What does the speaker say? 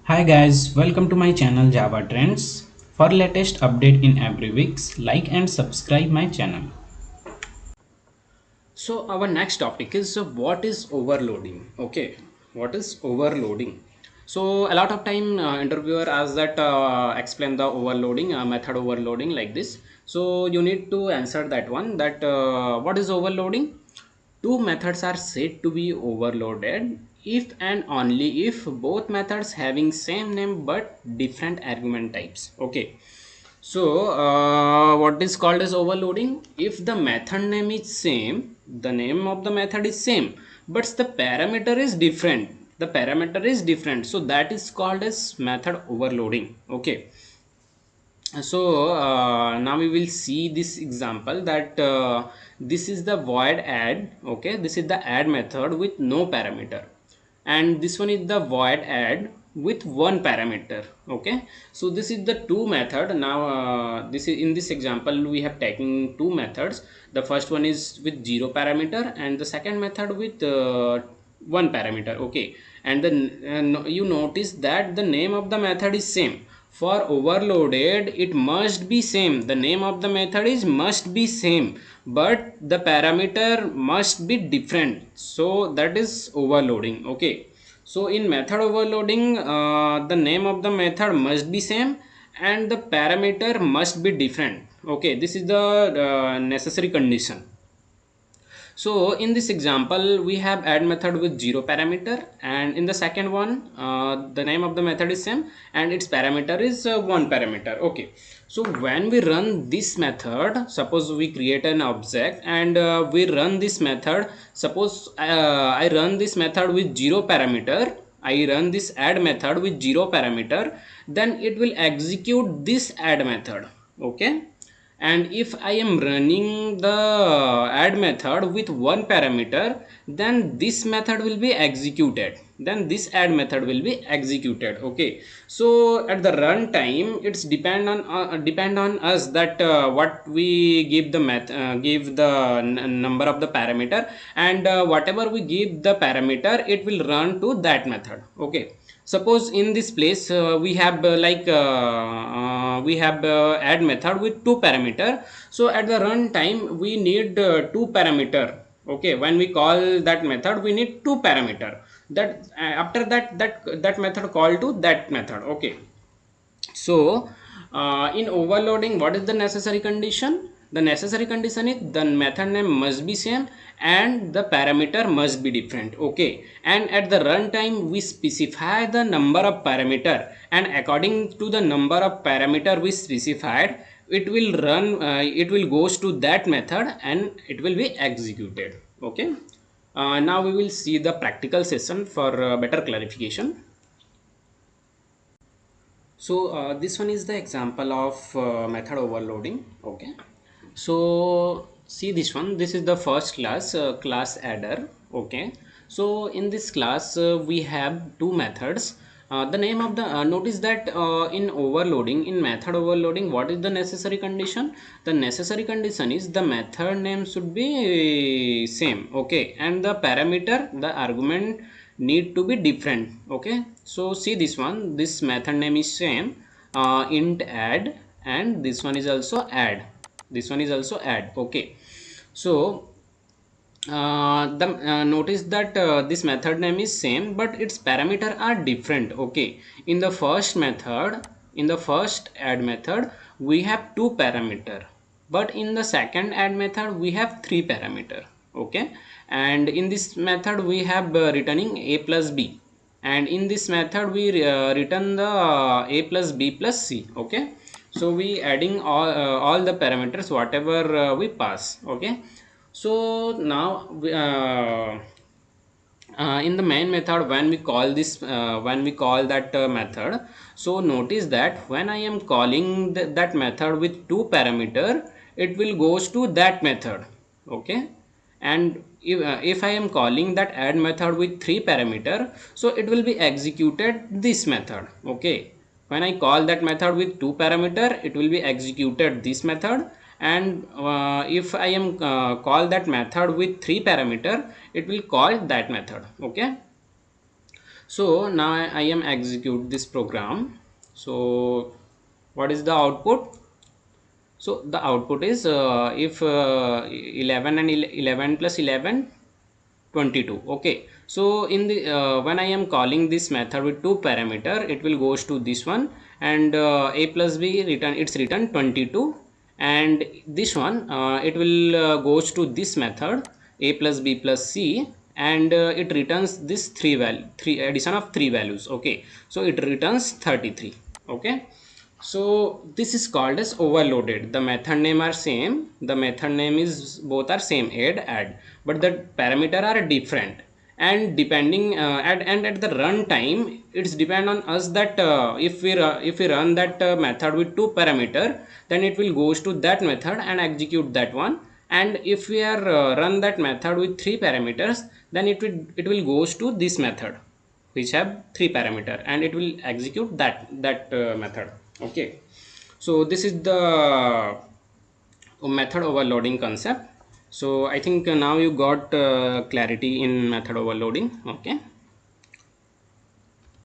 Hi guys, welcome to my channel Java Trends. For latest update in every weeks, like and subscribe my channel. So our next topic is what is overloading. Okay, what is overloading? So a lot of time interviewer asks that explain the overloading method overloading like this. So you need to answer that one. That what is overloading? Two methods are said to be overloaded if and only if both methods having same name but different argument types. Okay, so what is called as overloading? If the method name is same, the name of the method is same, but the parameter is different. The parameter is different, so that is called as method overloading. Okay, so now we will see this example that this is the void add. Okay, this is the add method with no parameter, and this one is the void add with one parameter. Okay, so this is the two method. Now this is in this example we have taken two methods. The first one is with zero parameter and the second method with one parameter. Okay, and then you notice that the name of the method is same. For overloaded it must be same, the name of the method is must be same, but the parameter must be different, so that is overloading. Okay, so in method overloading the name of the method must be same and the parameter must be different. Okay, this is the necessary condition. So in this example we have add method with zero parameter, and in the second one the name of the method is same and its parameter is one parameter. Okay, so when we run this method, suppose we create an object and we run this method. Suppose I run this method with zero parameter, I run this add method with zero parameter, then it will execute this add method. Okay, and if I am running the add method with one parameter, then this method will be executed, then this add method will be executed. Okay, so at the runtime it's depend on us that what we give the give the number of the parameter, and whatever we give the parameter it will run to that method. Okay, suppose in this place we have we have add method with two parameter. So at the runtime we need two parameter. Okay, when we call that method we need two parameter, that after that method call to that method. Okay, so in overloading what is the necessary condition? The necessary condition is the method name must be same and the parameter must be different. Okay, and at the runtime we specify the number of parameter, and according to the number of parameter we specified, it will run it will goes to that method and it will be executed. Okay, now we will see the practical session for better clarification. So this one is the example of method overloading. Okay, so see this one, this is the first class, class adder. Okay, so in this class we have two methods. The name of the notice that in overloading, in method overloading, what is the necessary condition? The necessary condition is the method name should be same. Okay, and the parameter, the argument need to be different. Okay, so see this one, this method name is same, int add, and this one is also add, this one is also add. Okay, so the notice that this method name is same but its parameter are different. Okay, in the first method, in the first add method we have two parameter, but in the second add method we have three parameter. Okay, and in this method we have returning a plus b, and in this method we return the a plus b plus c. Okay, so we adding all the parameters whatever we pass. Okay, so now in the main method when we call this when we call that method, so notice that when I am calling that method with two parameter, it will goes to that method. Okay, and if I am calling that add method with three parameter, so it will be executed this method. Okay, when I call that method with two parameter, it will be executed this method, and if I am call that method with three parameter, it will call that method. Okay, So now I am execute this program. So what is the output? So the output is if 11 and 11 plus 11, 22. Okay, so in the when I am calling this method with two parameter, it will goes to this one, and a plus b return, it's return 22, and this one it will goes to this method a plus b plus c, and it returns this three addition of three values. Okay, so it returns 33. Okay, so this is called as overloaded. The method name are same, the method name is both are same, add, but the parameter are different, and depending at the run time, it's depend on us that if we run that method with two parameter, then it will goes to that method and execute that one, and if we are run that method with three parameters, then it will goes to this method which have three parameter, and it will execute that method. Okay, so this is the method overloading concept. So I think now you got clarity in method overloading. Okay.